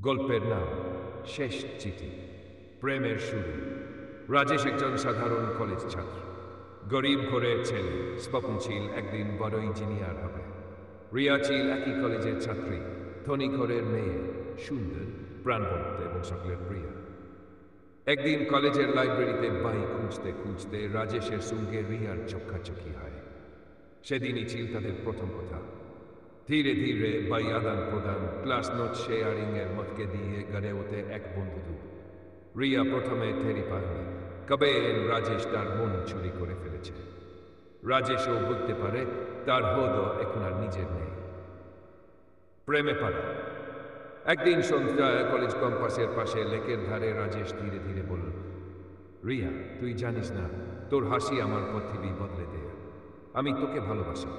গল্পের নাম শেষ চিঠি। প্রেমের শুরু। রাজেশ একজন সাধারণ কলেজ ছাত্র, গরিব ঘরের ছেলে। স্বপ্ন ছিল একদিন বড় ইঞ্জিনিয়ার হবে। রিয়া ছিল একই কলেজের ছাত্রী, ধনী ঘরের মেয়ে, সুন্দর, প্রাণবন্ত এবং সকলের প্রিয়া। একদিন কলেজের লাইব্রেরিতে বই খুঁজতে খুঁজতে রাজেশের সঙ্গে রিয়ার চোখাচোখি হয়। সেদিনই ছিল তাদের প্রথম কথা। ধীরে ধীরে বই আদান প্রদান, ক্লাস নোট শেয়ারিং এর মধ্যে দিয়ে গড়ে ওঠে এক বন্ধুত্ব। রিয়া প্রথমে টেরি পায়নি কবে রাজেশ তার মন চুরি করে ফেলেছে। রাজেশও বুঝতে পারে তার হদও এখন আর নিজের নেই। প্রেমে পড়া। একদিন সন্ধ্যায় কলেজ ক্যাম্পাসের পাশে লেকের ধারে রাজেশ ধীরে ধীরে বলল, রিয়া, তুই জানিস না, তোর হাসি আমার পৃথিবী বদলে দেয়। আমি তোকে ভালোবাসি।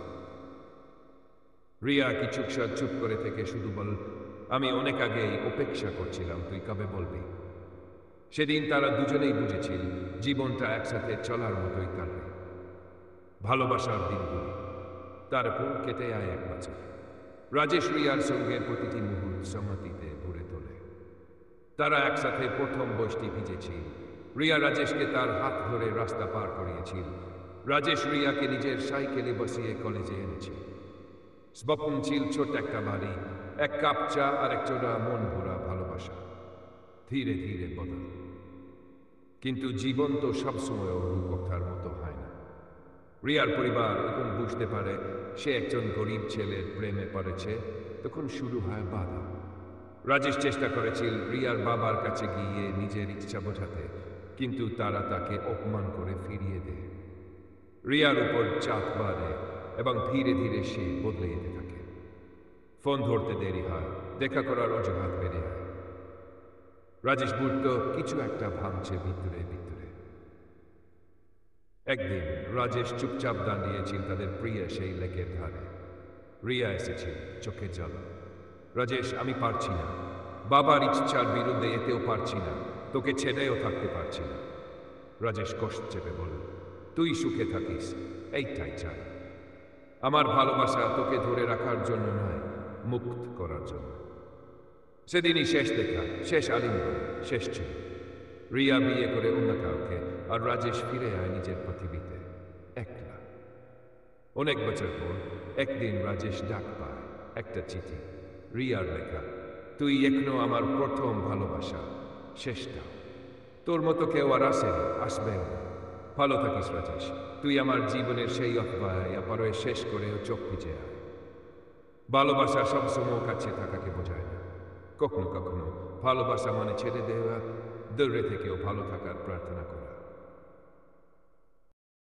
রিয়া কিছুক্ষণ চুপ করে থেকে শুধু বল, আমি অনেক আগেই অপেক্ষা করছিলাম তুই কবে বলবি। সেদিন তারা দুজনেই বুঝেছিল জীবনটা একসাথে চলার মতোই কাটবে। ভালোবাসার দিনগুলি তারপর কেটে আয় 1 বছর। রাজেশ রিয়ার সঙ্গে প্রতিটি মুহূর্ত সমাধিতে ভরে তোলে। তারা একসাথে প্রথম বয়সটি ভিজেছিল। রিয়া রাজেশকে তার হাত ধরে রাস্তা পার করিয়েছিল। রাজেশ রিয়াকে নিজের সাইকেলে বসিয়ে কলেজে এনেছিল। স্বপ্ন ছিল ছোট একটা বাড়ি, 1 কাপ চা আর এক চোরা মন ভরা ভালোবাসা। ধীরে ধীরে বদল। কিন্তু জীবন তো সবসময় রূপকথার মতো হয় না। রিয়ার পরিবার যখন বুঝতে পারে সে একজন গরিব ছেলের প্রেমে পড়েছে, তখন শুরু হয় বাধা। রাজেশ চেষ্টা করেছিল রিয়ার বাবার কাছে গিয়ে নিজের ইচ্ছা বোঝাতে, কিন্তু তারা তাকে অপমান করে ফিরিয়ে দেয়। রিয়ার উপর চাপ বাড়ে এবং ধীরে ধীরে সে বদলে যেতে থাকে। ফোন ধরতে দেরি হয়, দেখা করার অজুহাত বেড়ে যায়। রাজেশ বুঝত কিছু একটা ভাঙছে ভিতরে ভিতরে। একদিন রাজেশ চুপচাপ দাঁড়িয়েছিল তাদের প্রিয় সেই লেকের ধারে। রিয়া এসেছিল, চোখে জল। রাজেশ, আমি পারছি না, বাবার ইচ্ছার বিরুদ্ধে এতেও পারছি না, তোকে ছেড়েও থাকতে পারছি না। রাজেশ কষ্ট চেপে বলল, তুই সুখে থাকিস, এইটাই চাই। আমার ভালোবাসা তোকে ধরে রাখার জন্য নয়, মুক্ত করার জন্য। সেদিনই শেষ দেখা, শেষ আলিঙ্গন, শেষ ছিল। রিয়া বিয়ে করে অন্য কাউকে, আর রাজেশ ফিরে আয় নিজের পৃথিবীতে, একলা। অনেক বছর পর একদিন রাজেশ ডাক পায়, একটা চিঠি, রিয়ার লেখা। তুই এখনো আমার প্রথম ভালোবাসা, শেষটা। তোর মতো কেউ আর আসেনি, আসবেও না। ভালো থাকিস রাজেশ, তুই আমার জীবনের সেই অধ্যায় আবারও শেষ করেও চোখ ভিজে আয়। ভালোবাসা সবসময় কাছে থাকাকে বোঝায় না। কখনো কখনো ভালোবাসা মানে ছেড়ে দেওয়া, দূরে থেকেও ভালো থাকার প্রার্থনা করা।